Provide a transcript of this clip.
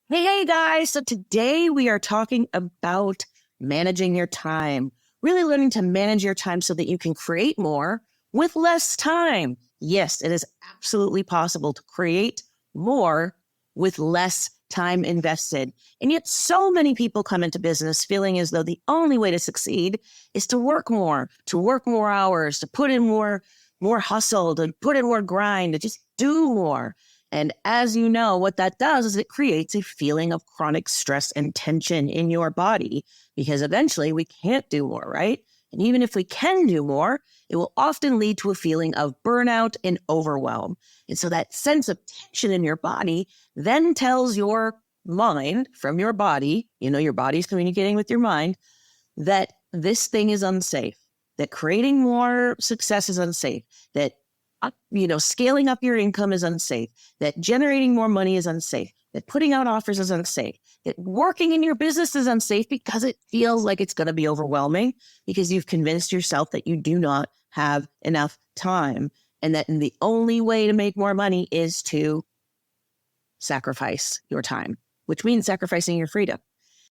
Hey guys, so today we are talking about managing your time, really learning to manage your time so that you can create more with less time. Yes, it is absolutely possible to create more with less time invested. And yet so many people come into business feeling as though the only way to succeed is to work more hours, to put in more hustle, to put in more grind, to just do more. And as you know, what that does is it creates a feeling of chronic stress and tension in your body because eventually we can't do more, right? And even if we can do more, it will often lead to a feeling of burnout and overwhelm. And so that sense of tension in your body then tells your mind from your body, your body's communicating with your mind, that this thing is unsafe, that creating more success is unsafe, that scaling up your income is unsafe, that generating more money is unsafe, that putting out offers is unsafe, that working in your business is unsafe because it feels like it's going to be overwhelming because you've convinced yourself that you do not have enough time and that the only way to make more money is to sacrifice your time, which means sacrificing your freedom.